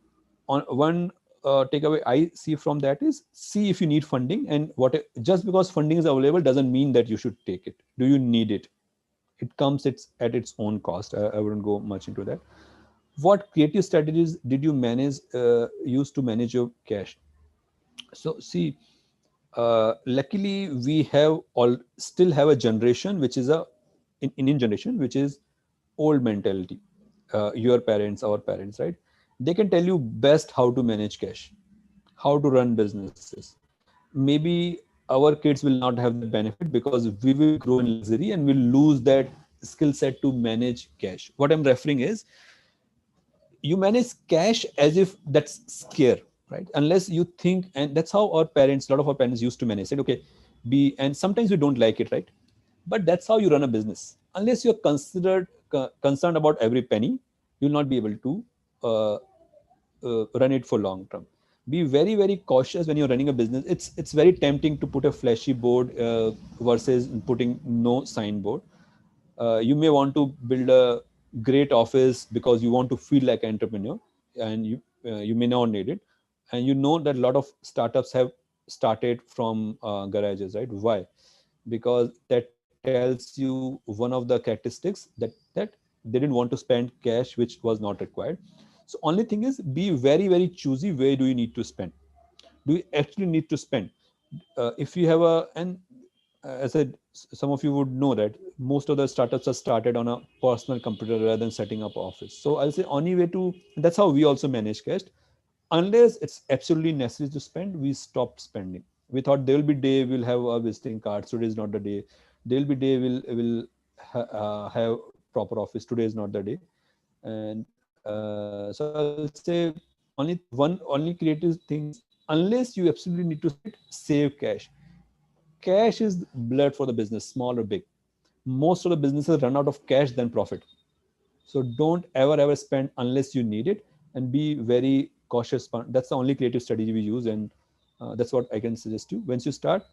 on one takeaway I see from that is, see if you need funding, and what, just because funding is available doesn't mean that you should take it. Do you need it? It comes at its own cost. I wouldn't go much into that. What creative strategies did you use to manage your cash? So see, luckily we have still have a generation which is a Indian generation which is old mentality. Your parents, our parents, right? They can tell you best how to manage cash, how to run businesses. Maybe our kids will not have that benefit because we will grow in luxury and we'll lose that skill set to manage cash. What I'm referring is, you manage cash as if that's scare, right? Unless you think, and that's how our parents, a lot of our parents used to manage. Said, okay, be, and sometimes we don't like it, right? But that's how you run a business. Unless you're concerned about every penny, you'll not be able to run it for long term. Be very very cautious when you're running a business. It's very tempting to put a flashy board versus putting no signboard. You may want to build a great office because you want to feel like an entrepreneur, and you may not need it. And you know that a lot of startups have started from garages, right? Why? Because that tells you one of the characteristics that they didn't want to spend cash which was not required. So only thing is, be very very choosy, where do you need to spend. Do you actually need to spend? If you have a, and as I said, some of you would know that most of the startups are started on a personal computer rather than setting up office. So I'll say only way to, that's how we also manage cash. Unless it's absolutely necessary to spend, we stop spending. We thought there will be day we'll have a visiting card. Today is not the day. There will be day we'll have proper office. Today is not the day. And so I'll say only creative thing is, unless you absolutely need to spend it, save cash. Cash is blood for the business, small or big. Most of the businesses run out of cash than profit. So don't ever spend unless you need it, and be very cautious. That's the only creative strategy we use, and that's what I can suggest you. Once you start,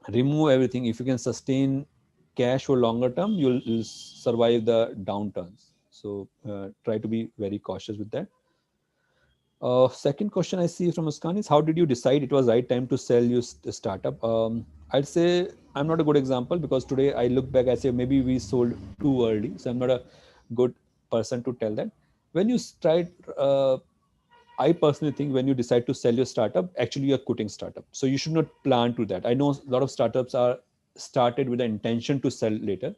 remove everything. If you can sustain cash for longer term, you'll survive the downturns. So try to be very cautious with that. Second question I see from Muskan is, how did you decide it was right time to sell your startup? I'd say I'm not a good example, because today I look back, I say maybe we sold too early. So I'm not a good person to tell that. When you start, I personally think when you decide to sell your startup, actually you're quitting startup. So you should not plan to that. I know a lot of startups are started with the intention to sell later.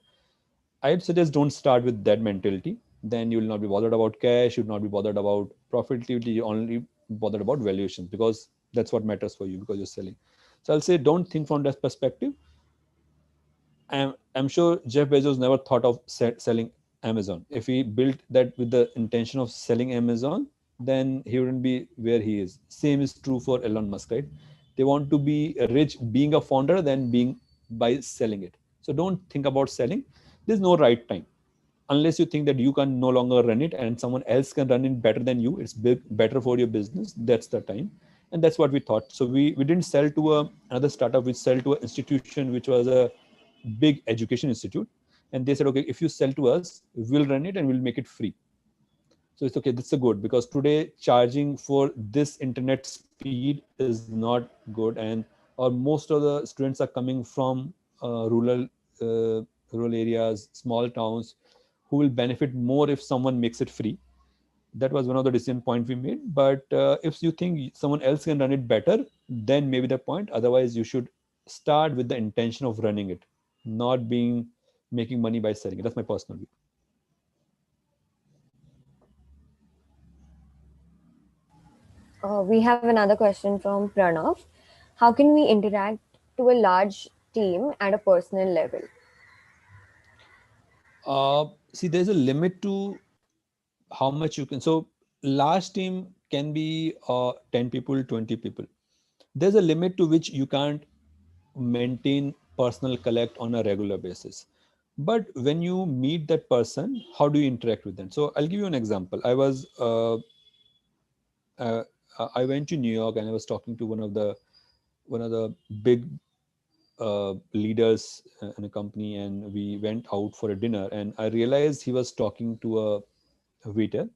I'd suggest don't start with that mentality. Then you will not be bothered about cash. You'll not be bothered about profitability. You only bothered about valuations, because that's what matters for you, because you're selling. So I'll say don't think from that perspective. I'm sure Jeff Bezos never thought of selling Amazon. If he built that with the intention of selling Amazon, then he wouldn't be where he is. Same is true for Elon Musk, right? They want to be rich being a founder than being by selling it. So don't think about selling. There's no right time. Unless you think that you can no longer run it and someone else can run it better than you, it's better for your business, that's the time. And that's what we thought. So we didn't sell to another startup. We sell to an institution which was a big education institute, and they said, okay, if you sell to us, we'll run it and we'll make it free. So it's okay, that's a good, because today charging for this internet speed is not good, and or most of the students are coming from uh, rural areas, small towns, who will benefit more if someone makes it free. That was one of the decision point we made. But if you think someone else can run it better, then maybe the point. Otherwise, you should start with the intention of running it, not being making money by selling it. That's my personal view. We have another question from Pranav. How can we interact to a large team at a personal level? See, there's a limit to how much you can. So large team can be 10 people, 20 people. There's a limit to which you can't maintain personal collect on a regular basis. But when you meet that person, how do you interact with them? So I'll give you an example. Uh, I went to New York and I was talking to one of the big leaders in a company, and we went out for a dinner, and I realized he was talking to a waiter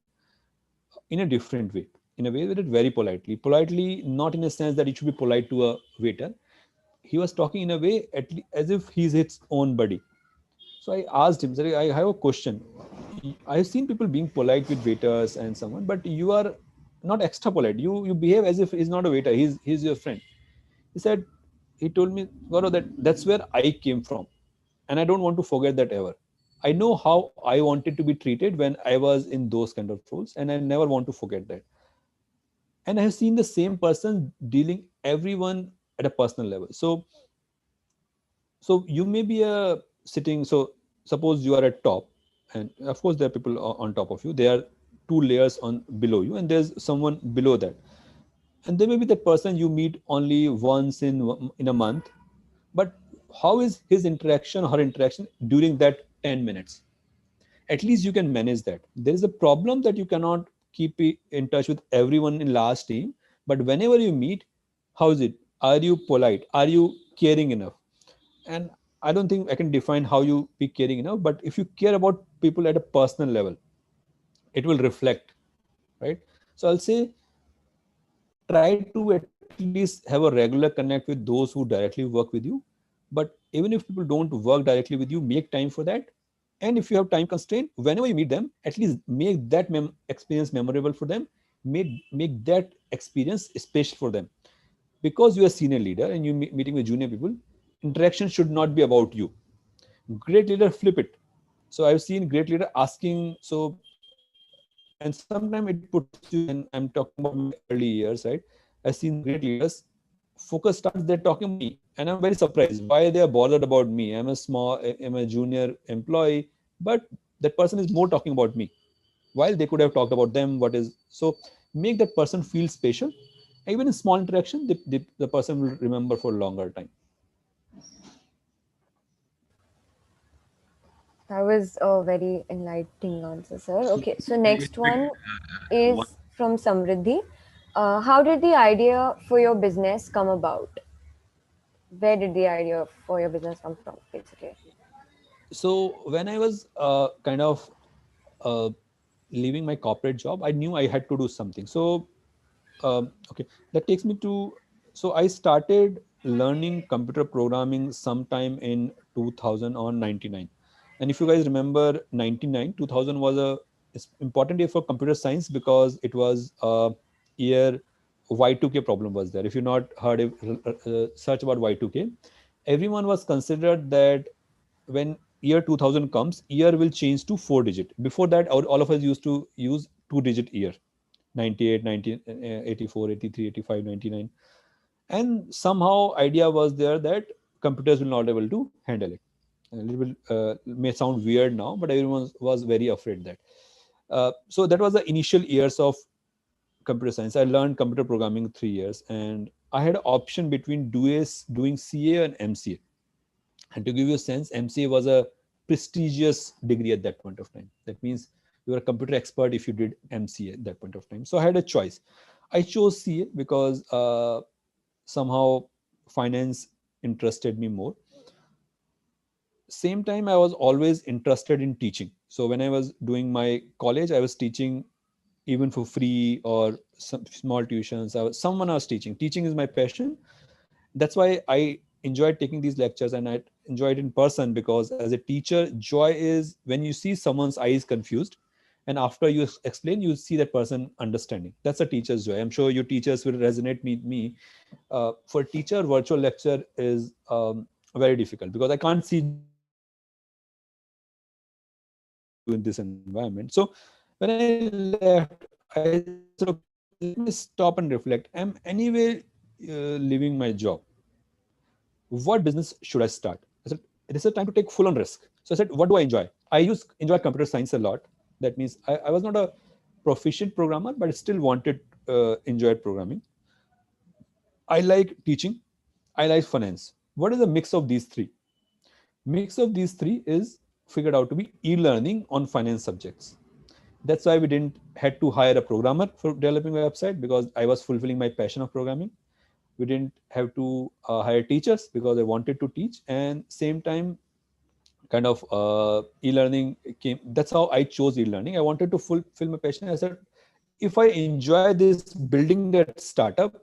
in a different way, in a way that it very politely, not in a sense that it should be polite to a waiter. He was talking in a way as if he's his own buddy. So I asked him, "Sir, I have a question. I've seen people being polite with waiters and someone, but you are not extra polite. You behave as if he's not a waiter. He's your friend." He said, he told me, Gaurav, that's where I came from, and I don't want to forget that ever. I know how I wanted to be treated when I was in those kind of roles, and I never want to forget that. And I have seen the same person dealing everyone at a personal level. So you may be a sitting. So suppose you are at top, and of course there are people on top of you. There are two layers on below you, and there's someone below that. and there may be that person you meet only once in a month, but how is his interaction or her interaction during that 10 minutes? At least you can manage that. There is a problem that you cannot keep in touch with everyone in last team, but whenever you meet, how is it? Are you polite? Are you caring enough? And I don't think I can define how you be caring enough, but if you care about people at a personal level, it will reflect, right? So I'll say try to at least have a regular connect with those who directly work with you. But even if people don't work directly with you, make time for that. And if you have time constraint, whenever you meet them, at least make that experience memorable for them. Make that experience special for them. Because you are a senior leader and you're meeting with junior people, interaction should not be about you. Great leader flip it. So I've seen great leader asking, so, and sometimes it puts you, when I'm talking about my early years, right? I've seen some great leaders focus starts, they're talking about me, and I'm very surprised why they are bothered about me. I'm a junior employee, but that person is more talking about me, while they could have talked about them. What is so make that person feel special. Even in small interaction, the person will remember for a longer time. That was a very enlightening answer, sir. So, Okay, so maybe next quick, one one. is from Samriddhi. How did the idea for your business come about? Where did the idea for your business come from, basically? So when I was kind of uh, leaving my corporate job, I knew I had to do something. So okay, that takes me to, so I started learning computer programming sometime in 2000 or 99. And if you guys remember, 99 2000 was a important year for computer science, because it was a year Y2K problem was there. If you not heard search about Y2K, everyone was considered that when year 2000 comes, year will change to 4 digit. Before that, all of us used to use 2 digit year: 98, 19, 84, 83, 85, 99. And somehow idea was there that computers will not able to handle it. A little bit may sound weird now, but everyone was very afraid that. So that was the initial years of computer science. I learned computer programming 3 years, and I had an option between doing CA and MCA. And to give you a sense, MCA was a prestigious degree at that point of time. That means you were a computer expert if you did MCA at that point of time. So I had a choice. I chose CA because somehow finance interested me more. Same time, I was always interested in teaching. So when I was doing my college, I was teaching even for free or some small tuitions. Someone I was teaching. Teaching is my passion. That's why I enjoyed taking these lectures, and I enjoyed in person, because as a teacher, joy is when you see someone's eyes confused, and after you explain, you see that person understanding. That's a teacher's joy. I'm sure your teachers will resonate with me. For teacher, virtual lecture is very difficult, because I can't see joy in your eyes. I can't see that you are happy to do in this environment. So when I left, I said, okay, let me stop and reflect. I'm anyway leaving my job. What business should I start? I said, it is a time to take full on risk. So I said, what do I enjoy? Enjoy computer science a lot. That means I was not a proficient programmer, but I still wanted enjoyed programming. I like teaching. I like finance. What is the mix of these three? Mix of these three is figured out to be e-learning on finance subjects. That's why we didn't had to hire a programmer for developing a website, because I was fulfilling my passion of programming. We didn't have to hire teachers because I wanted to teach, and same time kind of e-learning came. That's how I chose e-learning. I wanted to fulfill my passion. I said, if I enjoy this building that startup,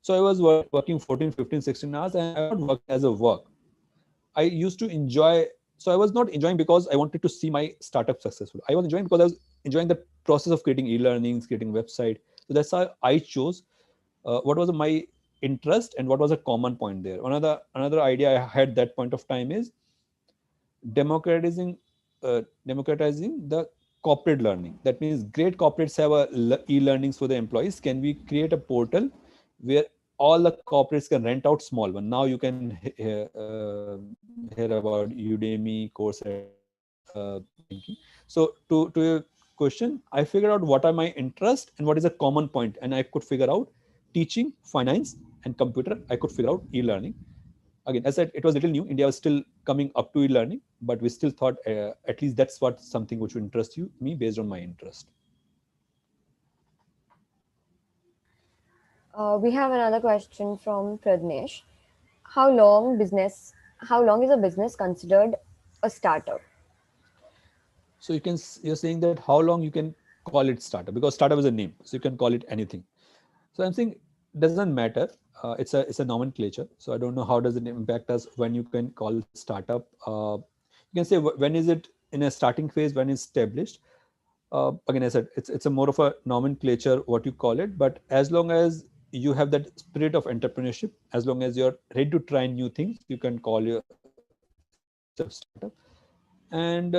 so I was working 14, 15, 16 hours, and I was not working as a work. I used to enjoy. So I was not enjoying because I wanted to see my startup successful. I was enjoying because I was enjoying the process of creating e-learnings, creating website. So that's how I chose what was my interest and what was a common point there. Another idea I had that point of time is democratizing democratizing the corporate learning. That means great corporates have e-learnings for the employees. Can we create a portal where all the corporates can rent out small one? Now you can hear about Udemy, Coursera, banking. So to your question, I figured out what are my interests and what is a common point, and I could figure out teaching, finance, and computer, I could figure out e-learning. Again, as I said, it was a little new. India was still coming up to e-learning, but we still thought at least that's what something which would interest me based on my interest. We have another question from Pradnesh. How long business? How long is a business considered a startup? So you're saying that how long you can call it startup, because startup is a name, so you can call it anything. So I'm saying doesn't matter. It's a nomenclature. So I don't know how does it impact us when you can call startup. You can say when is it in a starting phase, when it's established. Again, I said it's a more of a nomenclature what you call it. But as long as you have that spirit of entrepreneurship, as long as you're ready to try new things, you can call yourself startup. And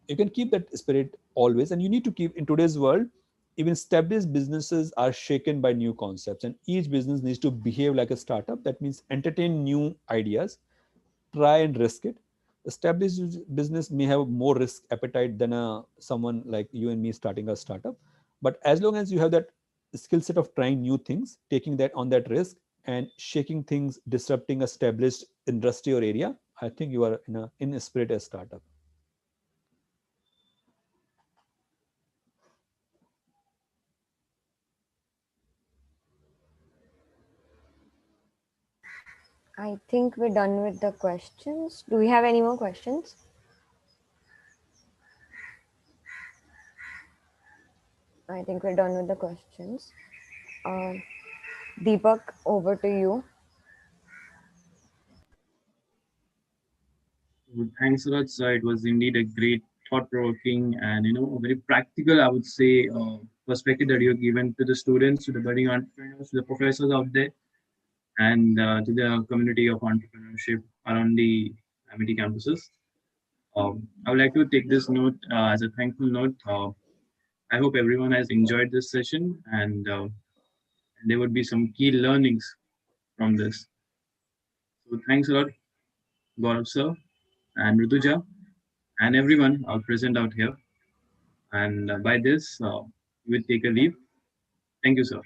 you can keep that spirit always, and you need to keep in today's world. Even established businesses are shaken by new concepts, and each business needs to behave like a startup. That means entertain new ideas, try and risk it. Established business may have more risk appetite than someone like you and me starting a startup. But as long as you have that skill set of trying new things, taking that on that risk, and shaking things, disrupting established industry or area, I think you are in a spirit as startup. I think we're done with the questions. Do we have any more questions? I think we're done with the questions. Uh, Deepak, over to you. So thanks a lot, sir. It was indeed a great, thought-provoking, and a very practical, I would say, perspective that you've given to the students, to the budding entrepreneurs, to the professors out there, and to the community of entrepreneurship around the MIT campuses. I would like to take this note as a thankful note. I hope everyone has enjoyed this session, and there would be some key learnings from this. So thanks a lot, Gaurav sir and Rutuja, and everyone present out here. And by this, we will take a leave. Thank you, sir.